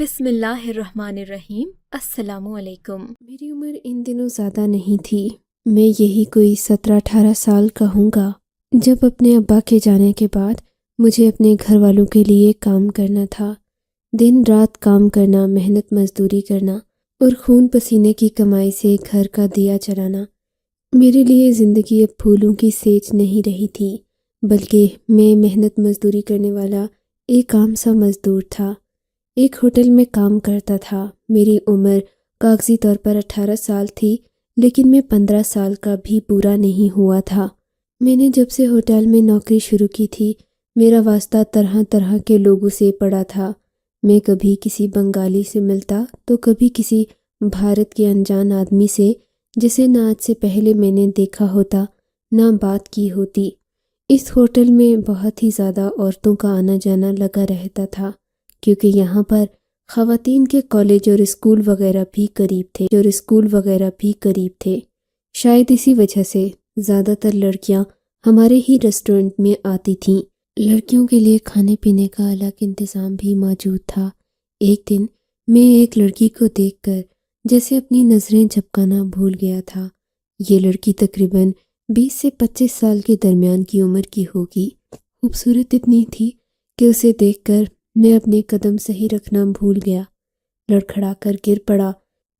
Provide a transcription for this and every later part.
بسم اللہ الرحمن الرحیم۔ السلام علیکم۔ میری عمر ان دنوں زیادہ نہیں تھی، میں یہی کوئی 17-18 سال کا ہوں گا جب اپنے ابا کے جانے کے بعد مجھے اپنے گھر والوں کے لیے کام کرنا تھا۔ دن رات کام کرنا، محنت مزدوری کرنا اور خون پسینے کی کمائی سے گھر کا دیا جلانا۔ میرے لیے زندگی اب پھولوں کی سیج نہیں رہی تھی، بلکہ میں محنت مزدوری کرنے والا ایک عام سا مزدور تھا۔ ایک ہوٹل میں کام کرتا تھا۔ میری عمر کاغذی طور پر 18 سال تھی، لیکن میں 15 سال کا بھی پورا نہیں ہوا تھا۔ میں نے جب سے ہوٹل میں نوکری شروع کی تھی، میرا واسطہ طرح طرح کے لوگوں سے پڑا تھا۔ میں کبھی کسی بنگالی سے ملتا تو کبھی کسی بھارت کے انجان آدمی سے، جسے نہ آج سے پہلے میں نے دیکھا ہوتا نہ بات کی ہوتی۔ اس ہوٹل میں بہت ہی زیادہ عورتوں کا آنا جانا لگا رہتا تھا، کیونکہ یہاں پر خواتین کے کالج اور اسکول وغیرہ بھی قریب تھے۔ شاید اسی وجہ سے زیادہ تر لڑکیاں ہمارے ہی ریسٹورنٹ میں آتی تھیں۔ لڑکیوں کے لیے کھانے پینے کا الگ انتظام بھی موجود تھا۔ ایک دن میں ایک لڑکی کو دیکھ کر جیسے اپنی نظریں جھپکانا بھول گیا تھا۔ یہ لڑکی تقریباً 20 سے 25 سال کے درمیان کی عمر کی ہوگی۔ خوبصورت اتنی تھی کہ اسے دیکھ کر میں اپنے قدم صحیح رکھنا بھول گیا، لڑکھڑا کر گر پڑا۔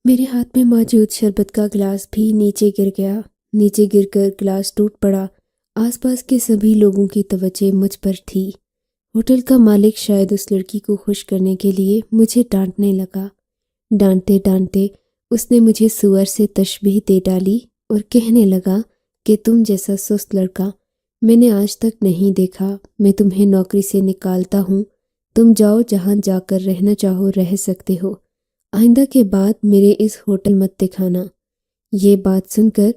میرے ہاتھ میں موجود شربت کا گلاس بھی نیچے گر گیا۔ نیچے گر کر گلاس ٹوٹ پڑا۔ آس پاس کے سبھی لوگوں کی توجہ مجھ پر تھی۔ ہوٹل کا مالک شاید اس لڑکی کو خوش کرنے کے لیے مجھے ڈانٹنے لگا۔ ڈانٹتے ڈانٹتے اس نے مجھے سور سے تشبیہ دے ڈالی اور کہنے لگا کہ تم جیسا سست لڑکا میں نے آج تک نہیں دیکھا۔ میں تمہیں نوکری سے نکالتا ہوں، تم جاؤ، جہاں جا کر رہنا چاہو رہ سکتے ہو، آئندہ کے بعد میرے اس ہوٹل مت دکھانا۔ یہ بات سن کر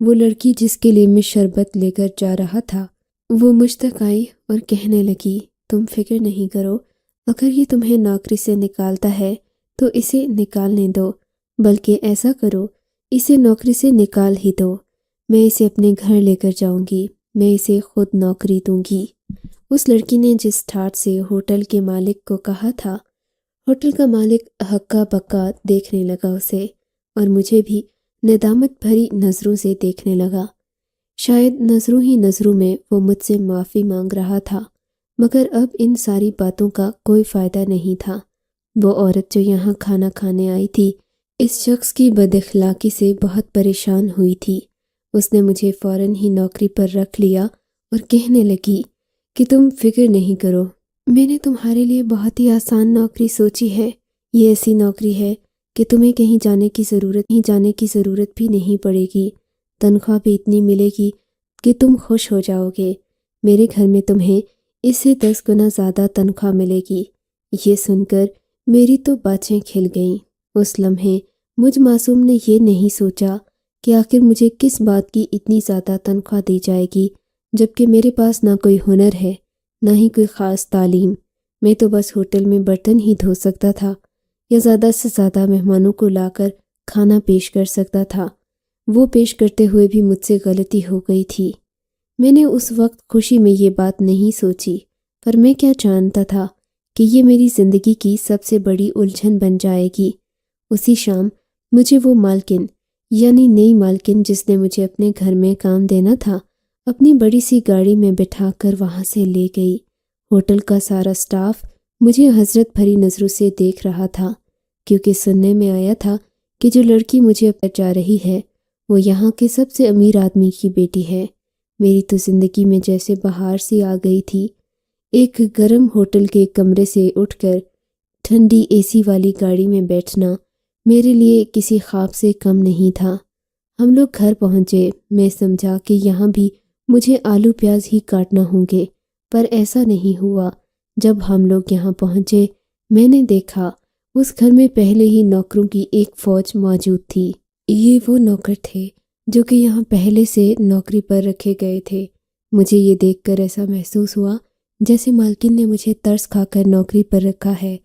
وہ لڑکی جس کے لیے میں شربت لے کر جا رہا تھا، وہ مجھ تک آئی اور کہنے لگی، تم فکر نہیں کرو، اگر یہ تمہیں نوکری سے نکالتا ہے تو اسے نکالنے دو، بلکہ ایسا کرو، اسے نوکری سے نکال ہی دو، میں اسے اپنے گھر لے کر جاؤں گی، میں اسے خود نوکری دوں گی۔ اس لڑکی نے جس ٹھاٹ سے ہوٹل کے مالک کو کہا تھا، ہوٹل کا مالک ہکا بکا دیکھنے لگا اسے، اور مجھے بھی ندامت بھری نظروں سے دیکھنے لگا۔ شاید نظروں ہی نظروں میں وہ مجھ سے معافی مانگ رہا تھا، مگر اب ان ساری باتوں کا کوئی فائدہ نہیں تھا۔ وہ عورت جو یہاں کھانا کھانے آئی تھی، اس شخص کی بد اخلاقی سے بہت پریشان ہوئی تھی۔ اس نے مجھے فوراً ہی نوکری پر رکھ لیا اور کہنے لگی کہ تم فکر نہیں کرو، میں نے تمہارے لیے بہت ہی آسان نوکری سوچی ہے۔ یہ ایسی نوکری ہے کہ تمہیں کہیں جانے کی ضرورت بھی نہیں پڑے گی، تنخواہ بھی اتنی ملے گی کہ تم خوش ہو جاؤ گے۔ میرے گھر میں تمہیں اس سے 10 گنا زیادہ تنخواہ ملے گی۔ یہ سن کر میری تو باچیں کھل گئیں۔ اس لمحے مجھ معصوم نے یہ نہیں سوچا کہ آخر مجھے کس بات کی اتنی زیادہ تنخواہ دی جائے گی، جبکہ میرے پاس نہ کوئی ہنر ہے، نہ ہی کوئی خاص تعلیم۔ میں تو بس ہوٹل میں برتن ہی دھو سکتا تھا یا زیادہ سے زیادہ مہمانوں کو لا کر کھانا پیش کر سکتا تھا۔ وہ پیش کرتے ہوئے بھی مجھ سے غلطی ہو گئی تھی۔ میں نے اس وقت خوشی میں یہ بات نہیں سوچی، پر میں کیا جانتا تھا کہ یہ میری زندگی کی سب سے بڑی الجھن بن جائے گی۔ اسی شام مجھے وہ مالکن، یعنی نئی مالکن جس نے مجھے اپنے گھر میں کام دینا تھا، اپنی بڑی سی گاڑی میں بٹھا کر وہاں سے لے گئی۔ ہوٹل کا سارا سٹاف مجھے حسرت بھری نظروں سے دیکھ رہا تھا، کیونکہ سننے میں آیا تھا کہ جو لڑکی مجھے اب جا رہی ہے وہ یہاں کے سب سے امیر آدمی کی بیٹی ہے۔ میری تو زندگی میں جیسے بہار سی آ گئی تھی۔ ایک گرم ہوٹل کے کمرے سے اٹھ کر ٹھنڈی اے سی والی گاڑی میں بیٹھنا میرے لیے کسی خواب سے کم نہیں تھا۔ ہم لوگ گھر پہنچے۔ میں سمجھا کہ یہاں بھی مجھے آلو پیاز ہی کاٹنا ہوں گے، پر ایسا نہیں ہوا۔ جب ہم لوگ یہاں پہنچے، میں نے دیکھا اس گھر میں پہلے ہی نوکروں کی ایک فوج موجود تھی۔ یہ وہ نوکر تھے جو کہ یہاں پہلے سے نوکری پر رکھے گئے تھے۔ مجھے یہ دیکھ کر ایسا محسوس ہوا جیسے مالکن نے مجھے ترس کھا کر نوکری پر رکھا ہے،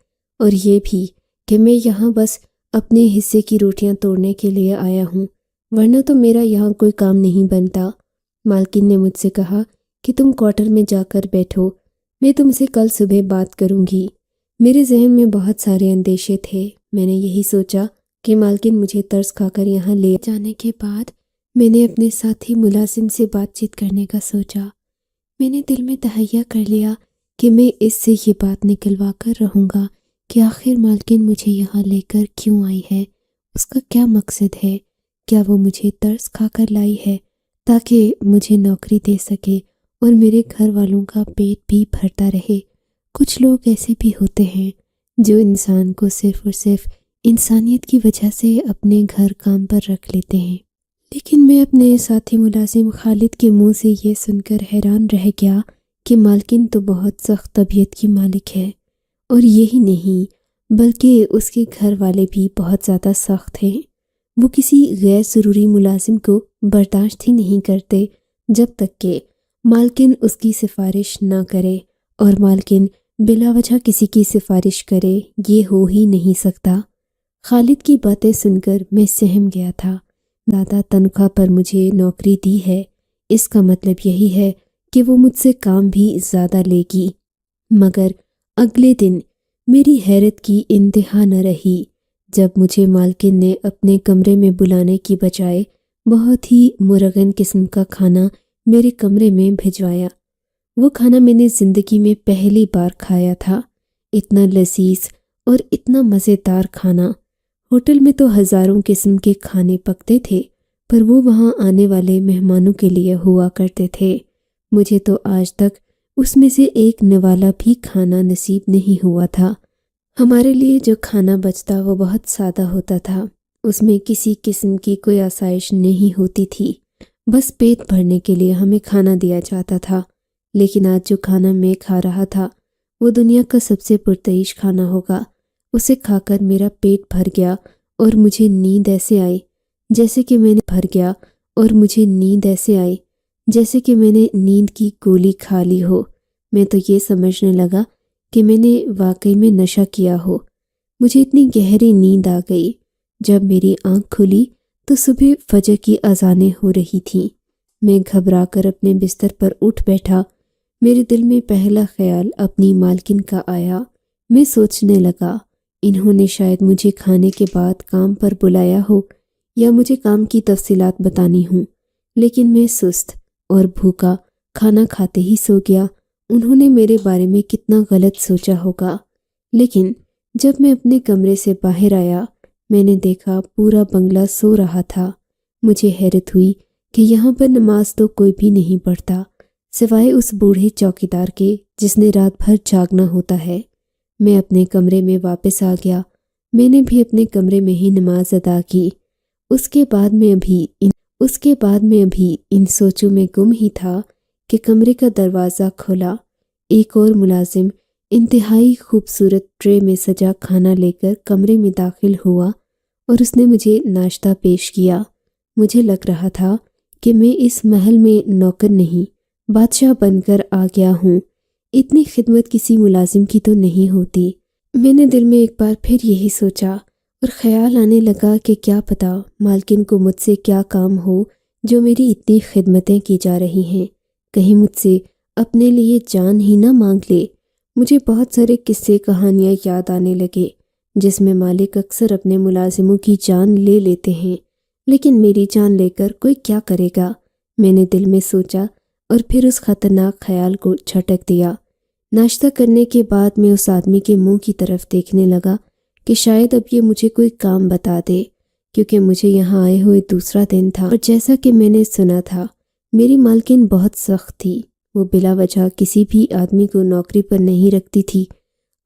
اور یہ بھی کہ میں یہاں بس اپنے حصے کی روٹیاں توڑنے کے لیے آیا ہوں، ورنہ تو میرا یہاں کوئی کام نہیں بنتا۔ مالکن نے مجھ سے کہا کہ تم کوارٹر میں جا کر بیٹھو، میں تم سے کل صبح بات کروں گی۔ میرے ذہن میں بہت سارے اندیشے تھے۔ میں نے یہی سوچا کہ مالکن مجھے ترس کھا کر یہاں لے جانے کے بعد میں نے اپنے ساتھی ملازم سے بات چیت کرنے کا سوچا۔ میں نے دل میں تہیہ کر لیا کہ میں اس سے یہ بات نکلوا کر رہوں گا کہ آخر مالکن مجھے یہاں لے کر کیوں آئی ہے، اس کا کیا مقصد ہے، کیا وہ مجھے ترس کھا کر لائی ہے تاکہ مجھے نوکری دے سکے اور میرے گھر والوں کا پیٹ بھی بھرتا رہے۔ کچھ لوگ ایسے بھی ہوتے ہیں جو انسان کو صرف اور صرف انسانیت کی وجہ سے اپنے گھر کام پر رکھ لیتے ہیں۔ لیکن میں اپنے ساتھی ملازم خالد کے منہ سے یہ سن کر حیران رہ گیا کہ مالکن تو بہت سخت طبیعت کی مالک ہے، اور یہی نہیں بلکہ اس کے گھر والے بھی بہت زیادہ سخت ہیں۔ وہ کسی غیر ضروری ملازم کو برداشت ہی نہیں کرتے جب تک کہ مالکن اس کی سفارش نہ کرے، اور مالکن بلا وجہ کسی کی سفارش کرے یہ ہو ہی نہیں سکتا۔ خالد کی باتیں سن کر میں سہم گیا تھا۔ زیادہ تنخواہ پر مجھے نوکری دی ہے، اس کا مطلب یہی ہے کہ وہ مجھ سے کام بھی زیادہ لے گی۔ مگر اگلے دن میری حیرت کی انتہا نہ رہی جب مجھے مالکن نے اپنے کمرے میں بلانے کی بجائے بہت ہی مرغن قسم کا کھانا میرے کمرے میں بھجوایا۔ وہ کھانا میں نے زندگی میں پہلی بار کھایا تھا۔ اتنا لذیذ اور اتنا مزیدار کھانا۔ ہوٹل میں تو ہزاروں قسم کے کھانے پکتے تھے، پر وہ وہاں آنے والے مہمانوں کے لیے ہوا کرتے تھے۔ مجھے تو آج تک اس میں سے ایک نوالا بھی کھانا نصیب نہیں ہوا تھا۔ ہمارے لیے جو کھانا بچتا وہ بہت سادہ ہوتا تھا، اس میں کسی قسم کی کوئی آسائش نہیں ہوتی تھی، بس پیٹ بھرنے کے لیے ہمیں کھانا دیا جاتا تھا۔ لیکن آج جو کھانا میں کھا رہا تھا وہ دنیا کا سب سے پرتعیش کھانا ہوگا۔ اسے کھا کر میرا پیٹ بھر گیا اور مجھے نیند ایسے آئی جیسے کہ میں نے نیند کی گولی کھا لی ہو۔ میں تو یہ سمجھنے لگا کہ میں نے واقعی میں نشہ کیا ہو۔ مجھے اتنی گہری نیند آ گئی۔ جب میری آنکھ کھلی تو صبح فجر کی اذانیں ہو رہی تھیں۔ میں گھبرا کر اپنے بستر پر اٹھ بیٹھا۔ میرے دل میں پہلا خیال اپنی مالکن کا آیا۔ میں سوچنے لگا انہوں نے شاید مجھے کھانے کے بعد کام پر بلایا ہو یا مجھے کام کی تفصیلات بتانی ہوں، لیکن میں سست اور بھوکا کھانا کھاتے ہی سو گیا۔ انہوں نے میرے بارے میں کتنا غلط سوچا ہوگا۔ لیکن جب میں اپنے کمرے سے باہر آیا میں نے دیکھا پورا بنگلہ سو رہا تھا۔ مجھے حیرت ہوئی کہ یہاں پر نماز تو کوئی بھی نہیں پڑھتا سوائے اس بوڑھے چوکیدار کے جس نے رات بھر جاگنا ہوتا ہے۔ میں اپنے کمرے میں واپس آ گیا۔ میں نے بھی اپنے کمرے میں ہی نماز ادا کی۔ اس کے بعد میں ابھی ان سوچوں میں گم ہی تھا کہ کمرے کا دروازہ کھلا۔ ایک اور ملازم انتہائی خوبصورت ٹرے میں سجا کھانا لے کر کمرے میں داخل ہوا اور اس نے مجھے ناشتہ پیش کیا۔ مجھے لگ رہا تھا کہ میں اس محل میں نوکر نہیں بادشاہ بن کر آ گیا ہوں۔ اتنی خدمت کسی ملازم کی تو نہیں ہوتی۔ میں نے دل میں ایک بار پھر یہی سوچا اور خیال آنے لگا کہ کیا پتہ مالکن کو مجھ سے کیا کام ہو جو میری اتنی خدمتیں کی جا رہی ہیں۔ کہیں مجھ سے اپنے لیے جان ہی نہ مانگ لے۔ مجھے بہت سارے قصے کہانیاں یاد آنے لگے جس میں مالک اکثر اپنے ملازموں کی جان لے لیتے ہیں، لیکن میری جان لے کر کوئی کیا کرے گا؟ میں نے دل میں سوچا اور پھر اس خطرناک خیال کو جھٹک دیا۔ ناشتہ کرنے کے بعد میں اس آدمی کے منہ کی طرف دیکھنے لگا کہ شاید اب یہ مجھے کوئی کام بتا دے، کیونکہ مجھے یہاں آئے ہوئے دوسرا دن تھا، اور جیسا کہ میں نے سنا تھا میری مالکن بہت سخت تھی۔ وہ بلا وجہ کسی بھی آدمی کو نوکری پر نہیں رکھتی تھی۔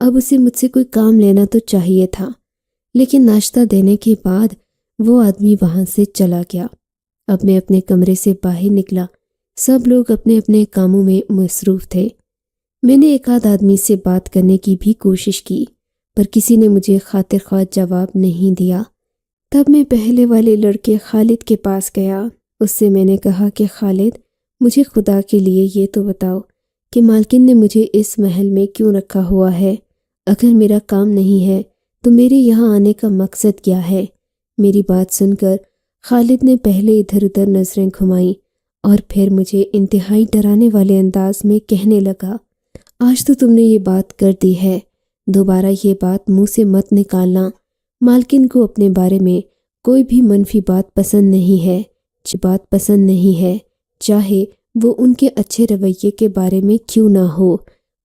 اب اسے مجھ سے کوئی کام لینا تو چاہیے تھا، لیکن ناشتہ دینے کے بعد وہ آدمی وہاں سے چلا گیا۔ اب میں اپنے کمرے سے باہر نکلا۔ سب لوگ اپنے اپنے کاموں میں مصروف تھے۔ میں نے ایک آدھ آدمی سے بات کرنے کی بھی کوشش کی، پر کسی نے مجھے خاطر خواہ جواب نہیں دیا۔ تب میں پہلے والے لڑکے خالد کے پاس گیا۔ اس سے میں نے کہا کہ خالد، مجھے خدا کے لیے یہ تو بتاؤ کہ مالکن نے مجھے اس محل میں کیوں رکھا ہوا ہے؟ اگر میرا کام نہیں ہے تو میرے یہاں آنے کا مقصد کیا ہے؟ میری بات سن کر خالد نے پہلے ادھر ادھر نظریں گھمائیں اور پھر مجھے انتہائی ڈرانے والے انداز میں کہنے لگا، آج تو تم نے یہ بات کر دی ہے دوبارہ یہ بات منہ سے مت نکالنا۔ مالکن کو اپنے بارے میں کوئی بھی منفی بات پسند نہیں ہے، چاہے وہ ان کے اچھے رویے کے بارے میں کیوں نہ ہو۔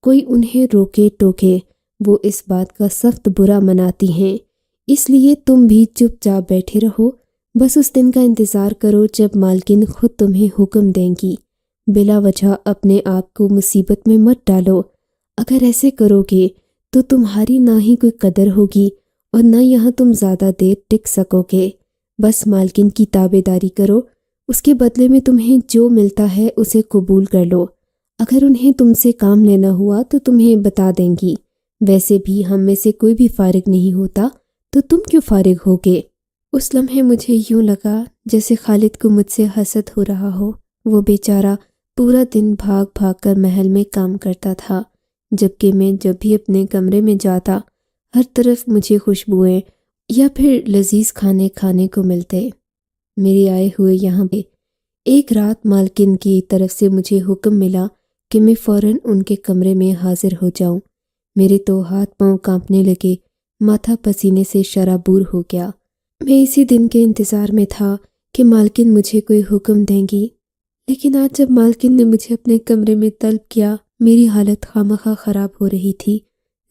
کوئی انہیں روکے ٹوکے وہ اس بات کا سخت برا مناتی ہیں۔ اس لیے تم بھی چپ چاپ بیٹھے رہو، بس اس دن کا انتظار کرو جب مالکن خود تمہیں حکم دیں گی۔ بلا وجہ اپنے آپ کو مصیبت میں مت ڈالو۔ اگر ایسے کرو گے تو تمہاری نہ ہی کوئی قدر ہوگی اور نہ یہاں تم زیادہ دیر ٹک سکو گے۔ بس مالکن کی تابع داری کرو، اس کے بدلے میں تمہیں جو ملتا ہے اسے قبول کر لو۔ اگر انہیں تم سے کام لینا ہوا تو تمہیں بتا دیں گی، ویسے بھی ہم میں سے کوئی بھی فارغ نہیں ہوتا، تو تم کیوں فارغ ہوگے؟ اس لمحے مجھے یوں لگا جیسے خالد کو مجھ سے حسد ہو رہا ہو۔ وہ بیچارہ پورا دن بھاگ بھاگ کر محل میں کام کرتا تھا، جبکہ میں جب بھی اپنے کمرے میں جاتا ہر طرف مجھے خوشبوئیں یا پھر لذیذ کھانے کو ملتے۔ میرے آئے ہوئے یہاں پہ ایک رات مالکن کی طرف سے مجھے حکم ملا کہ میں فوراً ان کے کمرے میں حاضر ہو جاؤں۔ میرے تو ہاتھ پاؤں کانپنے لگے، ماتھا پسینے سے شرابور ہو گیا۔ میں اسی دن کے انتظار میں تھا کہ مالکن مجھے کوئی حکم دیں گی، لیکن آج جب مالکن نے مجھے اپنے کمرے میں طلب کیا، میری حالت خامخواہ خراب ہو رہی تھی۔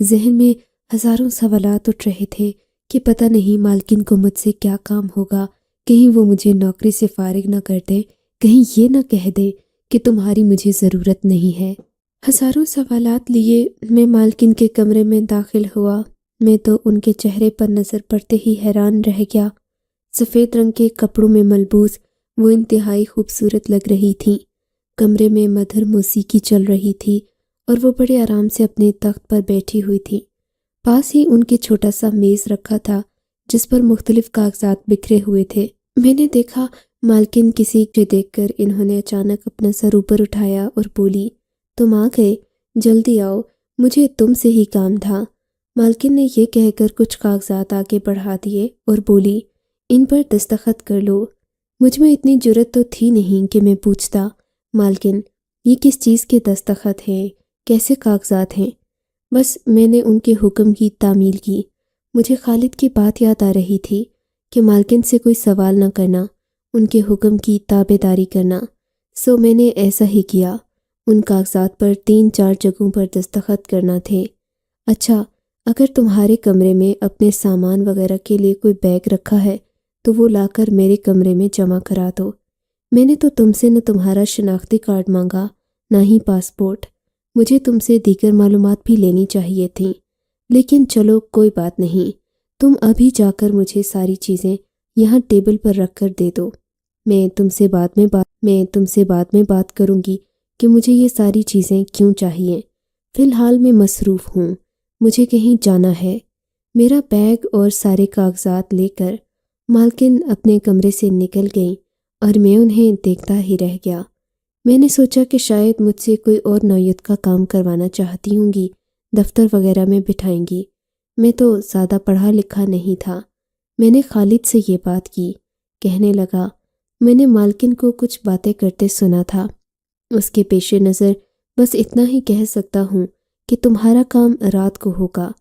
ذہن میں ہزاروں سوالات اٹھ رہے تھے کہ پتہ نہیں مالکن کو مجھ سے کیا کام ہوگا، کہیں وہ مجھے نوکری سے فارغ نہ کر دے، کہیں یہ نہ کہہ دے کہ تمہاری مجھے ضرورت نہیں ہے۔ ہزاروں سوالات لیے میں مالکن کے کمرے میں داخل ہوا۔ میں تو ان کے چہرے پر نظر پڑتے ہی حیران رہ گیا۔ سفید رنگ کے کپڑوں میں ملبوس وہ انتہائی خوبصورت لگ رہی تھیں۔ کمرے میں مدھر موسیقی چل رہی تھی اور وہ بڑے آرام سے اپنے تخت پر بیٹھی ہوئی تھیں۔ پاس ہی ان کے چھوٹا سا میز رکھا تھا جس پر مختلف کاغذات بکھرے ہوئے تھے۔ میں نے دیکھا مالکن کسی کو دیکھ کر انہوں نے اچانک اپنا سر اوپر اٹھایا اور بولی، تم آ گئے، جلدی آؤ، مجھے تم سے ہی کام تھا۔ مالکن نے یہ کہہ کر کچھ کاغذات آگے بڑھا دیے اور بولی، ان پر دستخط کر لو۔ مجھ میں اتنی جرت تو تھی نہیں کہ میں پوچھتا، مالکن یہ کس چیز کے دستخط ہیں، کیسے کاغذات ہیں؟ بس میں نے ان کے حکم کی تعمیل کی۔ مجھے خالد کی بات یاد آ رہی تھی کہ مالکن سے کوئی سوال نہ کرنا، ان کے حکم کی تابع داری کرنا، سو میں نے ایسا ہی کیا۔ ان کاغذات پر 3-4 جگہوں پر دستخط کرنا تھے۔ اچھا، اگر تمہارے کمرے میں اپنے سامان وغیرہ کے لیے کوئی بیگ رکھا ہے تو وہ لا کر میرے کمرے میں جمع کرا دو۔ میں نے تو تم سے نہ تمہارا شناختی کارڈ مانگا، نہ ہی پاسپورٹ۔ مجھے تم سے دیگر معلومات بھی لینی چاہیے تھیں، لیکن چلو کوئی بات نہیں، تم ابھی جا کر مجھے ساری چیزیں یہاں ٹیبل پر رکھ کر دے دو۔ میں تم سے بعد میں بات کروں گی کہ مجھے یہ ساری چیزیں کیوں چاہیے۔ فی الحال میں مصروف ہوں، مجھے کہیں جانا ہے۔ میرا بیگ اور سارے کاغذات لے کر مالکن اپنے کمرے سے نکل گئیں اور میں انہیں دیکھتا ہی رہ گیا۔ میں نے سوچا کہ شاید مجھ سے کوئی اور نوعیت کا کام کروانا چاہتی ہوں گی، دفتر وغیرہ میں بٹھائیں گی۔ میں تو زیادہ پڑھا لکھا نہیں تھا۔ میں نے خالد سے یہ بات کی، کہنے لگا، میں نے مالکن کو کچھ باتیں کرتے سنا تھا، اس کے پیش نظر بس اتنا ہی کہہ سکتا ہوں کہ تمہارا کام رات کو ہوگا،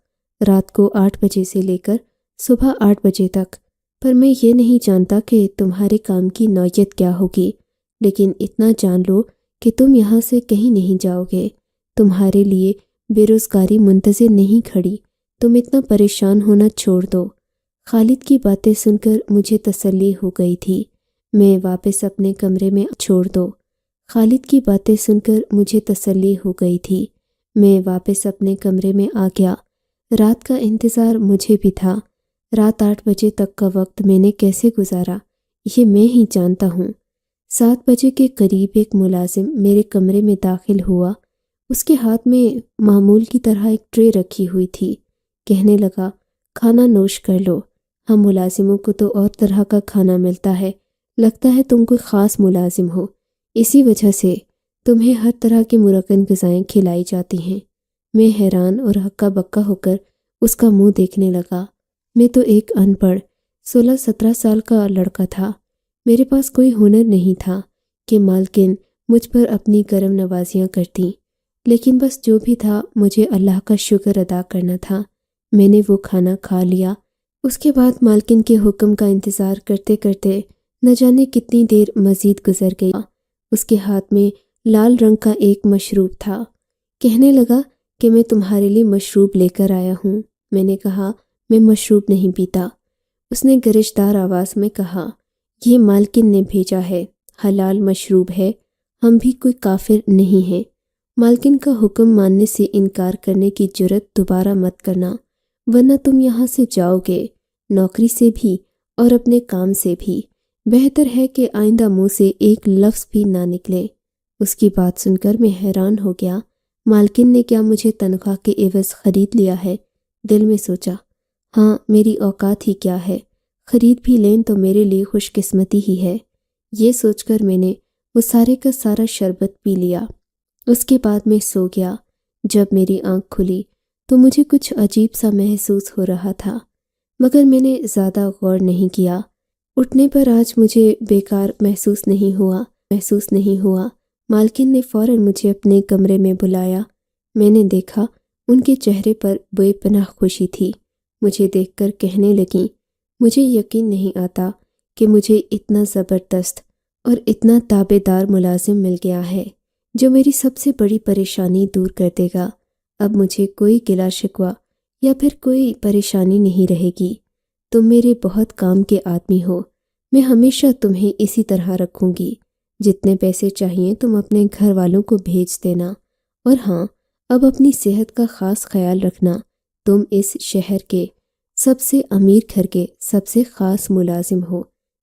رات کو 8 بجے سے لے کر صبح 8 بجے تک، پر میں یہ نہیں جانتا کہ تمہارے کام کی نوعیت کیا ہوگی، لیکن اتنا جان لو کہ تم یہاں سے کہیں نہیں جاؤ گے۔ تمہارے لیے بے روزگاری منتظر نہیں کھڑی، تم اتنا پریشان ہونا چھوڑ دو۔ خالد کی باتیں سن کر مجھے تسلی ہو گئی تھی۔ میں واپس اپنے کمرے میں آ گیا۔ رات کا انتظار مجھے بھی تھا۔ رات 8 بجے تک کا وقت میں نے کیسے گزارا یہ میں ہی جانتا ہوں۔ 7 بجے کے قریب ایک ملازم میرے کمرے میں داخل ہوا۔ اس کے ہاتھ میں معمول کی طرح ایک ٹرے رکھی ہوئی تھی۔ کہنے لگا، کھانا نوش کر لو، ہم ملازموں کو تو اور طرح کا کھانا ملتا ہے، لگتا ہے تم کوئی خاص ملازم ہو، اسی وجہ سے تمہیں ہر طرح کی مرکن غذائیں کھلائی جاتی ہیں۔ میں حیران اور ہکا بکا ہو کر اس کا منہ دیکھنے لگا۔ میں تو ایک ان پڑھ 16-17 سال کا لڑکا تھا۔ میرے پاس کوئی ہنر نہیں تھا کہ مالکن مجھ پر اپنی کرم نوازیاں کرتی۔ لیکن بس جو بھی تھا مجھے اللہ کا شکر ادا کرنا تھا۔ میں نے وہ کھانا کھا لیا۔ اس کے بعد مالکن کے حکم کا انتظار کرتے کرتے نہ جانے کتنی دیر مزید گزر گئی۔ اس کے ہاتھ میں لال رنگ کا ایک مشروب تھا۔ کہنے لگا کہ میں تمہارے لیے مشروب لے کر آیا ہوں۔ میں نے کہا میں مشروب نہیں پیتا۔ اس نے گرجدار آواز میں کہا یہ مالکن نے بھیجا ہے، حلال مشروب ہے، ہم بھی کوئی کافر نہیں ہیں۔ مالکن کا حکم ماننے سے انکار کرنے کی جرت دوبارہ مت کرنا، ورنہ تم یہاں سے جاؤ گے، نوکری سے بھی اور اپنے کام سے بھی۔ بہتر ہے کہ آئندہ منہ سے ایک لفظ بھی نہ نکلے۔ اس کی بات سن کر میں حیران ہو گیا۔ مالکن نے کیا مجھے تنخواہ کے عوض خرید لیا ہے؟ دل میں سوچا ہاں، میری اوقات ہی کیا ہے، خرید بھی لیں تو میرے لیے خوش قسمتی ہی ہے۔ یہ سوچ کر میں نے وہ سارے کا سارا شربت پی لیا۔ اس کے بعد میں سو گیا۔ جب میری آنکھ کھلی تو مجھے کچھ عجیب سا محسوس ہو رہا تھا، مگر میں نے زیادہ غور نہیں کیا۔ اٹھنے پر آج مجھے بیکار محسوس نہیں ہوا۔ مالکن نے فوراً مجھے اپنے کمرے میں بلایا۔ میں نے دیکھا ان کے چہرے پر بے پناہ خوشی تھی۔ مجھے دیکھ کر کہنے لگیں مجھے یقین نہیں آتا کہ مجھے اتنا زبردست اور اتنا تابع دار ملازم مل گیا ہے جو میری سب سے بڑی پریشانی دور کر دے گا۔ اب مجھے کوئی گلہ شکوہ یا پھر کوئی پریشانی نہیں رہے گی۔ تم میرے بہت کام کے آدمی ہو، میں ہمیشہ تمہیں اسی طرح رکھوں گی۔ جتنے پیسے چاہیے تم اپنے گھر والوں کو بھیج دینا، اور ہاں، اب اپنی صحت کا خاص خیال رکھنا۔ تم اس شہر کے سب سے امیر گھر کے سب سے خاص ملازم ہو۔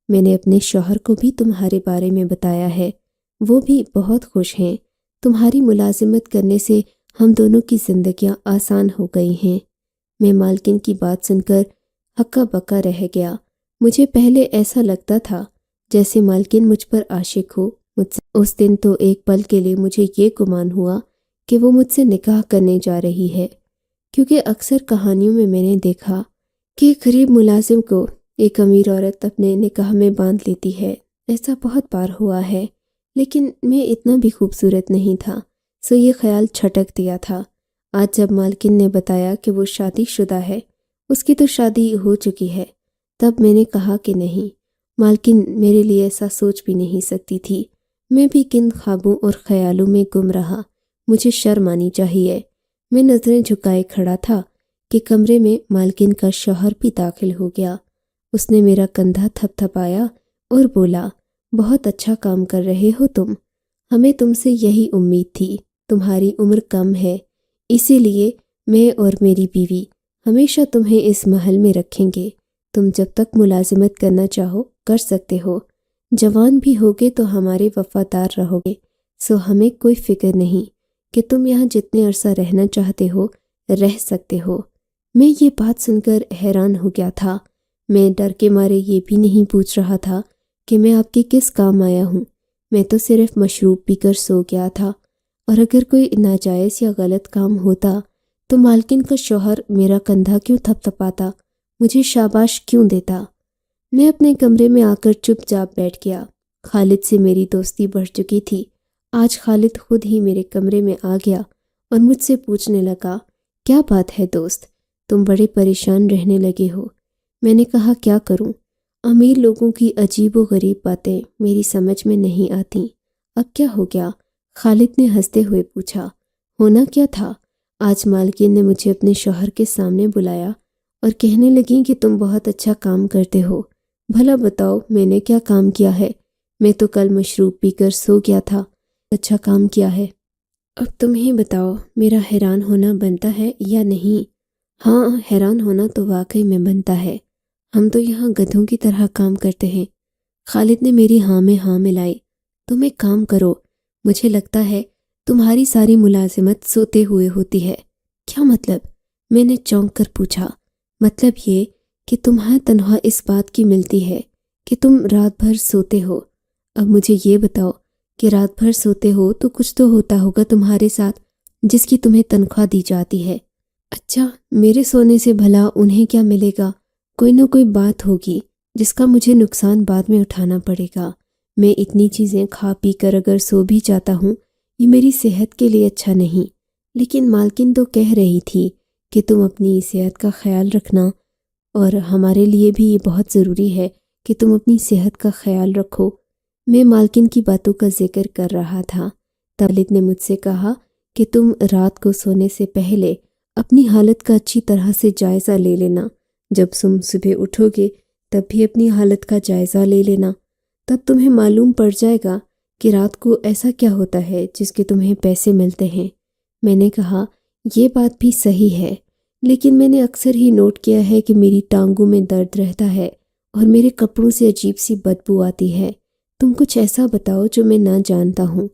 میں نے اپنے شوہر کو بھی تمہارے بارے میں بتایا ہے، وہ بھی بہت خوش ہیں۔ تمہاری ملازمت کرنے سے ہم دونوں کی زندگیاں آسان ہو گئی ہیں۔ میں مالکن کی بات سن کر ہکا بکا رہ گیا۔ مجھے پہلے ایسا لگتا تھا جیسے مالکن مجھ پر عاشق ہو۔ اس دن تو ایک پل کے لیے مجھے یہ گمان ہوا کہ وہ مجھ سے نکاح کرنے جا رہی ہے، کیونکہ اکثر کہانیوں میں میں نے دیکھا کہ ایک غریب ملازم کو ایک امیر عورت اپنے نکاح میں باندھ لیتی ہے۔ ایسا بہت بار ہوا ہے، لیکن میں اتنا بھی خوبصورت نہیں تھا، سو یہ خیال چھٹک دیا تھا۔ آج جب مالکن نے بتایا کہ وہ شادی شدہ ہے، اس کی تو شادی ہو چکی ہے، تب میں نے کہا کہ نہیں، مالکن میرے لیے ایسا سوچ بھی نہیں سکتی تھی۔ میں بھی کن خوابوں اور خیالوں میں گم رہا، مجھے شرم آنی چاہیے۔ میں نظریں جھکائے کھڑا تھا کہ کمرے میں مالکن کا شوہر بھی داخل ہو گیا۔ اس نے میرا کندھا تھپ تھپایا اور بولا بہت اچھا کام کر رہے ہو تم، ہمیں تم سے یہی امید تھی۔ تمہاری عمر کم ہے، اسی لیے میں اور میری بیوی ہمیشہ تمہیں اس محل میں رکھیں گے۔ تم جب تک ملازمت کرنا چاہو کر سکتے ہو، جوان بھی ہوگے تو ہمارے وفادار رہو گے، سو ہمیں کوئی فکر نہیں کہ تم یہاں جتنے عرصہ رہنا چاہتے ہو رہ سکتے ہو۔ میں یہ بات سن کر حیران ہو گیا تھا۔ میں ڈر کے مارے یہ بھی نہیں پوچھ رہا تھا کہ میں آپ کے کس کام آیا ہوں، میں تو صرف مشروب پی کر سو گیا تھا، اور اگر کوئی ناجائز یا غلط کام ہوتا تو مالکن کا شوہر میرا کندھا کیوں تھپ تھپاتا، مجھے شاباش کیوں دیتا؟ میں اپنے کمرے میں آ کر چپ چاپ بیٹھ گیا۔ خالد سے میری دوستی بڑھ چکی تھی۔ آج خالد خود ہی میرے کمرے میں آ گیا اور مجھ سے پوچھنے لگا کیا بات ہے دوست، تم بڑے پریشان رہنے لگے ہو۔ میں نے کہا کیا کروں، امیر لوگوں کی عجیب و غریب باتیں میری سمجھ میں نہیں آتی۔ اب کیا ہو گیا؟ خالد نے ہنستے ہوئے پوچھا۔ ہونا کیا تھا، آج مالکن نے مجھے اپنے شوہر کے سامنے بلایا اور کہنے لگیں کہ تم بہت اچھا کام کرتے ہو۔ بھلا بتاؤ میں نے کیا کام کیا ہے؟ میں تو کل مشروب پی کر سو گیا تھا، اچھا کام کیا ہے؟ اب تم ہی بتاؤ، میرا حیران ہونا بنتا ہے یا نہیں؟ ہاں، حیران ہونا تو واقعی میں بنتا ہے، ہم تو یہاں گدھوں کی طرح کام کرتے ہیں۔ خالد نے میری ہاں میں ہاں ملائی۔ تم ایک کام کرو، مجھے لگتا ہے تمہاری ساری ملازمت سوتے ہوئے ہوتی ہے۔ کیا مطلب؟ میں نے چونک کر پوچھا۔ مطلب یہ کہ تمہیں تنخواہ اس بات کی ملتی ہے کہ تم رات بھر سوتے ہو۔ اب مجھے یہ بتاؤ کہ رات بھر سوتے ہو تو کچھ تو ہوتا ہوگا تمہارے ساتھ جس کی تمہیں تنخواہ دی جاتی ہے۔ اچھا، میرے سونے سے بھلا انہیں کیا ملے گا؟ کوئی نہ کوئی بات ہوگی جس کا مجھے نقصان بعد میں اٹھانا پڑے گا۔ میں اتنی چیزیں کھا پی کر اگر سو بھی جاتا ہوں یہ میری صحت کے لیے اچھا نہیں، لیکن مالکن تو کہہ رہی تھی کہ تم اپنی صحت کا خیال رکھنا، اور ہمارے لیے بھی یہ بہت ضروری ہے کہ تم اپنی صحت کا خیال رکھو۔ میں مالکن کی باتوں کا ذکر کر رہا تھا۔ والد نے مجھ سے کہا کہ تم رات کو سونے سے پہلے اپنی حالت کا اچھی طرح سے جائزہ لے لینا، جب تم صبح اٹھو گے تب بھی اپنی حالت کا جائزہ لے لینا، تب تمہیں معلوم پڑ جائے گا کہ رات کو ایسا کیا ہوتا ہے جس کے تمہیں پیسے ملتے ہیں۔ میں نے کہا یہ بات بھی صحیح ہے، لیکن میں نے اکثر ہی نوٹ کیا ہے کہ میری ٹانگوں میں درد رہتا ہے اور میرے کپڑوں سے عجیب سی بدبو آتی ہے۔ تم کچھ ایسا بتاؤ جو میں نہ جانتا ہوں۔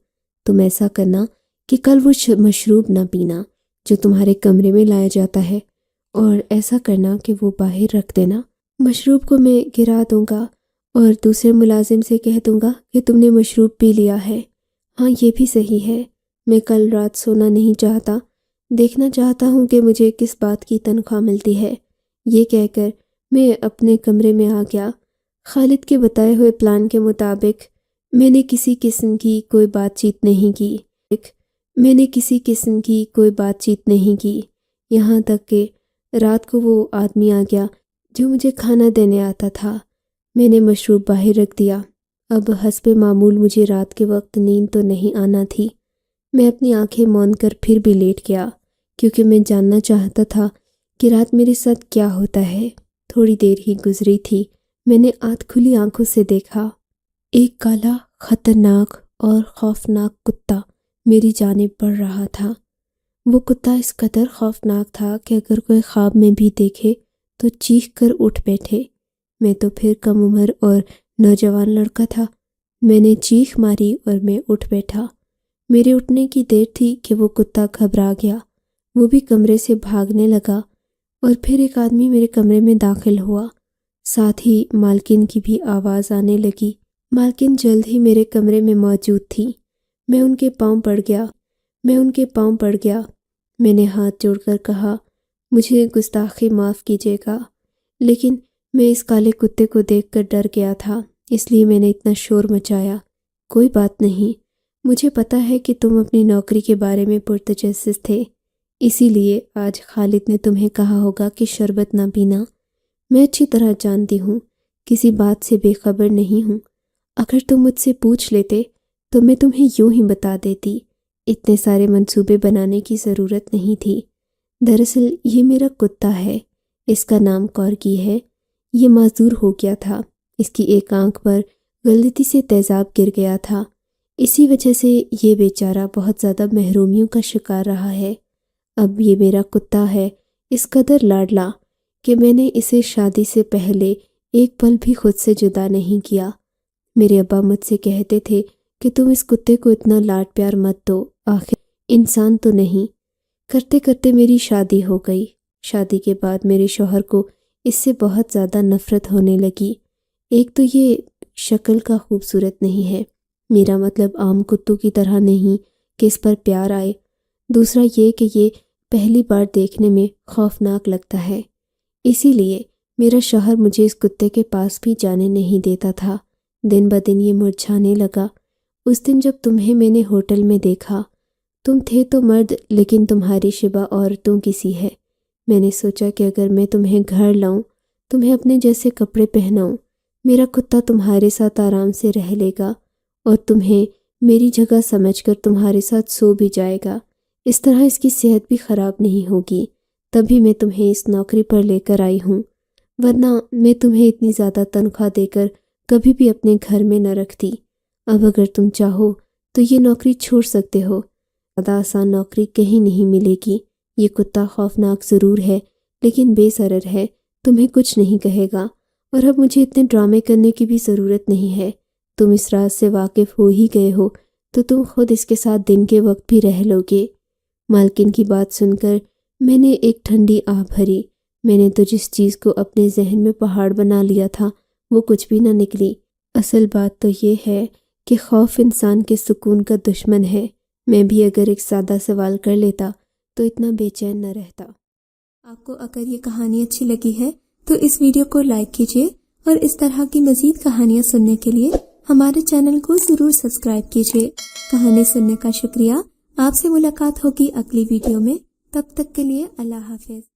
تم ایسا کرنا کہ کل وہ مشروب نہ پینا جو تمہارے کمرے میں لایا جاتا ہے، اور ایسا کرنا کہ وہ باہر رکھ دینا۔ مشروب کو میں گرا دوں گا اور دوسرے ملازم سے کہہ دوں گا کہ تم نے مشروب پی لیا ہے۔ ہاں یہ بھی صحیح ہے، میں کل رات سونا نہیں چاہتا، دیکھنا چاہتا ہوں کہ مجھے کس بات کی تنخواہ ملتی ہے۔ یہ کہہ کر میں اپنے کمرے میں آ گیا۔ خالد کے بتائے ہوئے پلان کے مطابق میں نے کسی قسم کی کوئی بات چیت نہیں کی، یہاں تک کہ رات کو وہ آدمی آ گیا جو مجھے کھانا دینے آتا تھا۔ میں نے مشروب باہر رکھ دیا۔ اب حسب معمول مجھے رات کے وقت نیند تو نہیں آنا تھی۔ میں اپنی آنکھیں موند کر پھر بھی لیٹ گیا، کیونکہ میں جاننا چاہتا تھا کہ رات میرے ساتھ کیا ہوتا ہے۔ تھوڑی دیر ہی گزری تھی، میں نے آدھ کھلی آنکھوں سے دیکھا ایک کالا، خطرناک اور خوفناک کتا میری جانب بڑھ رہا تھا۔ وہ کتا اس قدر خوفناک تھا کہ اگر کوئی خواب میں بھی دیکھے تو چیخ کر اٹھ بیٹھے۔ میں تو پھر کم عمر اور نوجوان لڑکا تھا۔ میں نے چیخ ماری اور میں اٹھ بیٹھا۔ میرے اٹھنے کی دیر تھی کہ وہ کتا گھبرا گیا، وہ بھی کمرے سے بھاگنے لگا، اور پھر ایک آدمی میرے کمرے میں داخل ہوا۔ ساتھ ہی مالکن کی بھی آواز آنے لگی۔ مالکن جلد ہی میرے کمرے میں موجود تھی۔ میں ان کے پاؤں پڑ گیا۔ میں نے ہاتھ جوڑ کر کہا مجھے گستاخی معاف کیجیے گا، لیکن میں اس کالے کتے کو دیکھ کر ڈر گیا تھا، اس لیے میں نے اتنا شور مچایا۔ کوئی بات نہیں، مجھے پتا ہے کہ تم اپنی نوکری کے بارے میں پرتجسس تھے، اسی لیے آج خالد نے تمہیں کہا ہوگا کہ شربت نہ پینا۔ میں اچھی طرح جانتی ہوں، کسی بات سے بے خبر نہیں ہوں۔ اگر تم مجھ سے پوچھ لیتے تو میں تمہیں یوں ہی بتا دیتی۔ اتنے سارے منصوبے بنانے کی ضرورت نہیں تھی۔ دراصل یہ میرا کتا ہے، اس کا نام کورگی ہے۔ یہ معذور ہو گیا تھا، اس کی ایک آنکھ پر غلطی سے تیزاب گر گیا تھا، اسی وجہ سے یہ بیچارہ بہت زیادہ محرومیوں کا شکار رہا ہے۔ اب یہ میرا کتا ہے، اس قدر لاڈلا کہ میں نے اسے شادی سے پہلے ایک پل بھی خود سے جدا نہیں کیا۔ میرے ابا مجھ سے کہتے تھے کہ تم اس کتے کو اتنا لاڈ پیار مت دو، آخر انسان تو نہیں۔ کرتے کرتے میری شادی ہو گئی۔ شادی کے بعد میرے شوہر کو اس سے بہت زیادہ نفرت ہونے لگی۔ ایک تو یہ شکل کا خوبصورت نہیں ہے، میرا مطلب عام کتوں کی طرح نہیں کہ اس پر پیار آئے۔ دوسرا یہ کہ یہ پہلی بار دیکھنے میں خوفناک لگتا ہے، اسی لیے میرا شوہر مجھے اس کتے کے پاس بھی جانے نہیں دیتا تھا۔ دن بدن یہ مرجھانے لگا۔ اس دن جب تمہیں میں نے ہوٹل میں دیکھا، تم تھے تو مرد لیکن تمہاری شبہ عورتوں کی سی ہے۔ میں نے سوچا کہ اگر میں تمہیں گھر لاؤں، تمہیں اپنے جیسے کپڑے پہناؤں، میرا کتا تمہارے ساتھ آرام سے رہ لے گا اور تمہیں میری جگہ سمجھ کر تمہارے ساتھ سو بھی جائے گا۔ اس طرح اس کی صحت بھی خراب نہیں ہوگی۔ تبھی میں تمہیں اس نوکری پر لے کر آئی ہوں، ورنہ میں تمہیں اتنی زیادہ تنخواہ دے کر کبھی بھی اپنے گھر میں نہ رکھتی۔ اب اگر تم چاہو تو یہ نوکری چھوڑ سکتے ہو، زیادہ آسان نوکری کہیں نہیں ملے گی۔ یہ کتا خوفناک ضرور ہے لیکن بے ضرر ہے، تمہیں کچھ نہیں کہے گا، اور اب مجھے اتنے ڈرامے کرنے کی بھی ضرورت نہیں ہے۔ تم اس راز سے واقف ہو ہی گئے ہو تو تم خود اس کے ساتھ دن کے وقت بھی رہ لو گے۔ مالکن کی بات سن کر میں نے ایک ٹھنڈی آہ بھری۔ میں نے تو جس چیز کو اپنے ذہن میں پہاڑ بنا لیا تھا وہ کچھ بھی نہ نکلی۔ اصل بات تو یہ ہے کہ خوف انسان کے سکون کا دشمن ہے۔ میں بھی اگر ایک سادہ سوال کر لیتا تو اتنا بے چین نہ رہتا۔ آپ کو اگر یہ کہانی اچھی لگی ہے تو اس ویڈیو کو لائک کیجیے، اور اس طرح کی مزید کہانیاں سننے کے لیے ہمارے چینل کو ضرور سبسکرائب کیجیے۔ کہانی سننے کا شکریہ۔ آپ سے ملاقات ہوگی اگلی ویڈیو میں، تب تک کے لیے اللہ حافظ۔